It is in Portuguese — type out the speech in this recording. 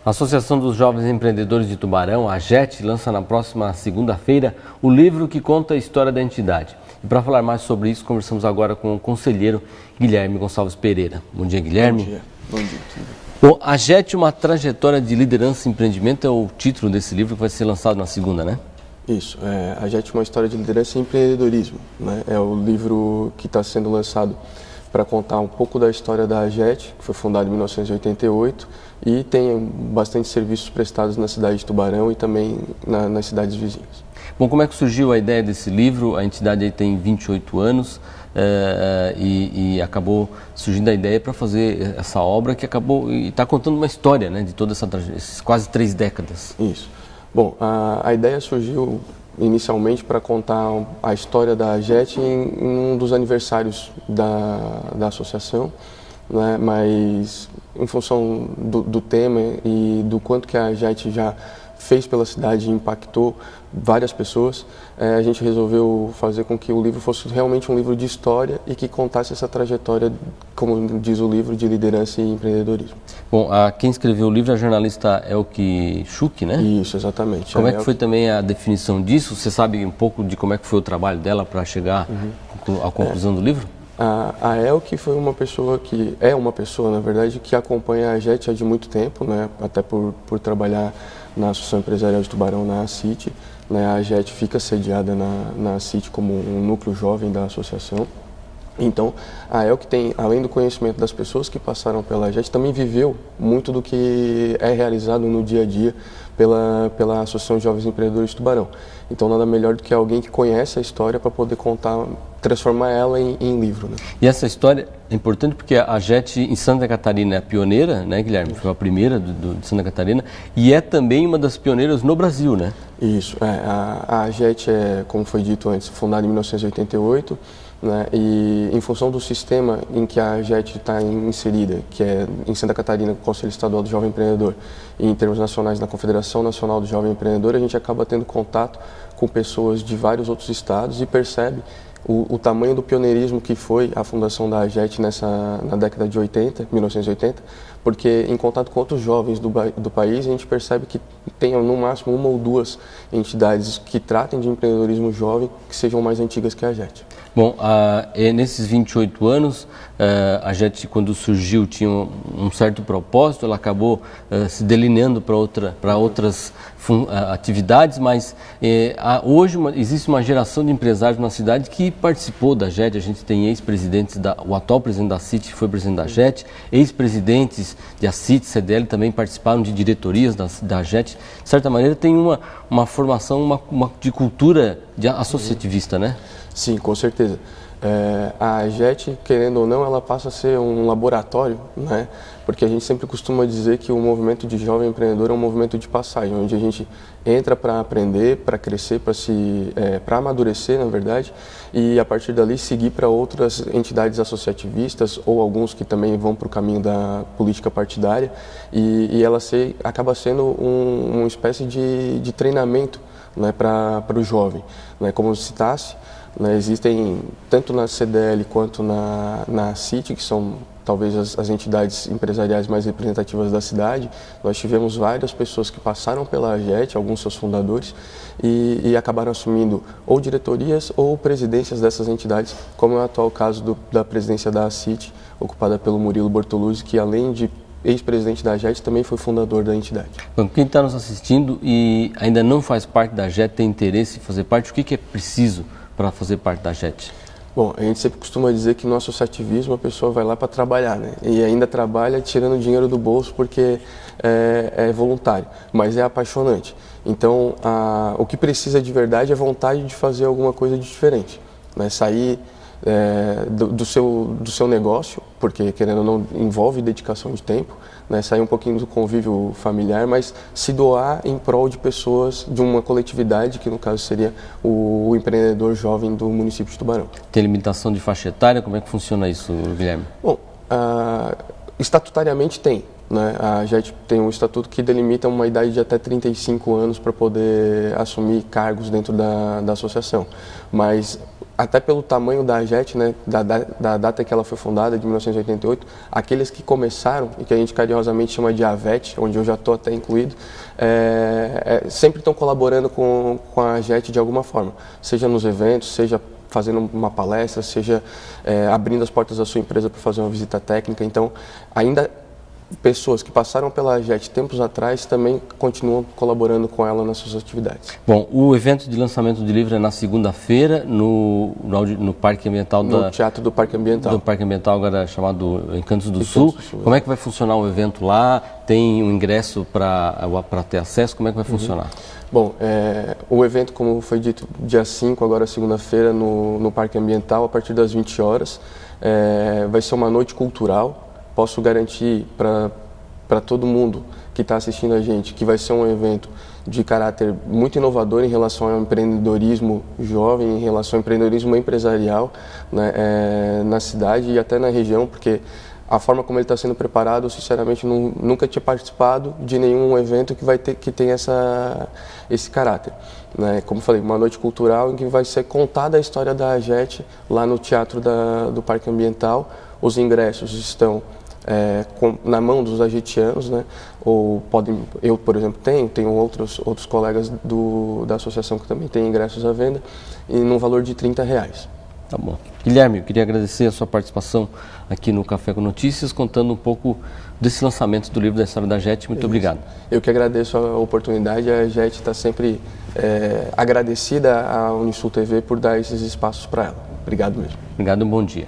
A Associação dos Jovens Empreendedores de Tubarão, a AGET, lança na próxima segunda-feira o livro que conta a história da entidade. E para falar mais sobre isso, conversamos agora com o conselheiro Guilherme Gonçalves Pereira. Bom dia, Guilherme. Bom dia. Bom dia. Bom, a AGET, uma trajetória de liderança e empreendimento, é o título desse livro que vai ser lançado na segunda, né? Isso, a AGET, uma história de liderança e empreendedorismo, né? É o livro que está sendo lançado para contar um pouco da história da AGET, que foi fundada em 1988 e tem bastante serviços prestados na cidade de Tubarão e também nas cidades vizinhas. Bom, como é que surgiu a ideia desse livro? A entidade aí tem 28 anos e acabou surgindo a ideia para fazer essa obra que acabou e está contando uma história, né, de toda essas quase 3 décadas. Isso. Bom, a ideia surgiu inicialmente para contar a história da AGET em um dos aniversários da associação, né? Mas em função do tema e do quanto que a AGET já fez pela cidade e impactou várias pessoas, a gente resolveu fazer com que o livro fosse realmente um livro de história e que contasse essa trajetória, como diz o livro, de liderança e empreendedorismo. Bom, quem escreveu o livro é a jornalista Elke Schuch, né? Isso, exatamente. Como é que foi também a definição disso? Você sabe um pouco de como é que foi o trabalho dela para chegar à conclusão do livro? A Elke foi uma pessoa que é uma pessoa, na verdade, que acompanha a AGET há de muito tempo, né? Até por trabalhar na Associação Empresarial de Tubarão, na ACIT, né? A AGET fica sediada na ACIT como um núcleo jovem da associação. Então, a Elke tem, além do conhecimento das pessoas que passaram pela AGET, também viveu muito do que é realizado no dia a dia pela Associação de Jovens Empreendedores de Tubarão. Então, nada melhor do que alguém que conhece a história para poder contar, transformar ela em livro, né? E essa história é importante porque a AGET em Santa Catarina é pioneira, né, Guilherme? Foi a primeira de Santa Catarina e é também uma das pioneiras no Brasil, né? Isso. A AGET é, como foi dito antes, fundada em 1988, né, e em função do sistema em que a AGET está inserida, que é em Santa Catarina, o Conselho Estadual do Jovem Empreendedor, e em termos nacionais na Confederação Nacional do Jovem Empreendedor, a gente acaba tendo contato com pessoas de vários outros estados e percebe o tamanho do pioneirismo que foi a fundação da AGET na década de 1980, porque em contato com outros jovens do país, a gente percebe que tem no máximo uma ou duas entidades que tratem de empreendedorismo jovem que sejam mais antigas que a AGET. Bom, nesses 28 anos, a AGET, quando surgiu, tinha um certo propósito, ela acabou se delineando para outras atividades, mas hoje existe uma geração de empresários na cidade que participou da AGET. A gente tem ex-presidentes, o atual presidente da CIT foi presidente da AGET, ex-presidentes de ACIT, CDL também participaram de diretorias da AGET. De certa maneira, tem uma formação de cultura associativista, né? Sim, com certeza. A AGET, querendo ou não, ela passa a ser um laboratório, né? Porque a gente sempre costuma dizer que o movimento de jovem empreendedor é um movimento de passagem, onde a gente entra para aprender, para crescer, para amadurecer, na verdade, e a partir dali seguir para outras entidades associativistas ou alguns que também vão para o caminho da política partidária e ela acaba sendo uma espécie de treinamento, né, para o jovem, né? Como citasse, né, existem, tanto na CDL quanto na CIT, que são talvez as entidades empresariais mais representativas da cidade, nós tivemos várias pessoas que passaram pela AGET, alguns seus fundadores, e acabaram assumindo ou diretorias ou presidências dessas entidades, como é o atual caso da presidência da CIT, ocupada pelo Murilo Bortoluzzi, que além de ex-presidente da AGET, também foi fundador da entidade. Bom, quem está nos assistindo e ainda não faz parte da AGET, tem interesse em fazer parte, o que é preciso para fazer parte da AGET? Bom, a gente sempre costuma dizer que no associativismo a pessoa vai lá para trabalhar, né? E ainda trabalha tirando dinheiro do bolso porque é voluntário, mas é apaixonante. Então, o que precisa de verdade é vontade de fazer alguma coisa de diferente, né? Sair do seu negócio, porque querendo ou não envolve dedicação de tempo, né? Sair um pouquinho do convívio familiar, mas se doar em prol de pessoas, de uma coletividade, que no caso seria o empreendedor jovem do município de Tubarão. Tem limitação de faixa etária? Como é que funciona isso, Guilherme? Bom, estatutariamente tem, né? A AGET tem um estatuto que delimita uma idade de até 35 anos para poder assumir cargos dentro da associação, mas até pelo tamanho da AGET, né, da data que ela foi fundada, de 1988, aqueles que começaram, e que a gente carinhosamente chama de AVET, onde eu já estou até incluído, sempre estão colaborando com a AGET de alguma forma, seja nos eventos, seja fazendo uma palestra, seja abrindo as portas da sua empresa para fazer uma visita técnica. Então, ainda pessoas que passaram pela AGET tempos atrás também continuam colaborando com ela nas suas atividades. Bom, o evento de lançamento de livro é na segunda-feira no Parque Ambiental no Teatro do Parque Ambiental. Do Parque Ambiental, agora chamado Encantos do Sul. Como é que vai funcionar o evento lá? Tem um ingresso para ter acesso? Como é que vai funcionar? Bom, o evento, como foi dito, dia 5, agora segunda-feira, no Parque Ambiental, a partir das 20 horas. Vai ser uma noite cultural. Posso garantir para todo mundo que está assistindo a gente que vai ser um evento de caráter muito inovador em relação ao empreendedorismo jovem, em relação ao empreendedorismo empresarial, né, na cidade e até na região, porque a forma como ele está sendo preparado, eu sinceramente nunca tinha participado de nenhum evento que tem esse caráter. Né? Como falei, uma noite cultural em que vai ser contada a história da AGET lá no Teatro do Parque Ambiental. Os ingressos estão na mão dos agetianos, né? Ou eu, por exemplo, tenho outros colegas da associação que também têm ingressos à venda, e num valor de R$30. Tá bom. Guilherme, eu queria agradecer a sua participação aqui no Café com Notícias, contando um pouco desse lançamento do livro da história da AGET. Muito obrigado. Eu que agradeço a oportunidade. A AGET está sempre agradecida à Unisul TV por dar esses espaços para ela. Obrigado mesmo. Obrigado e um bom dia.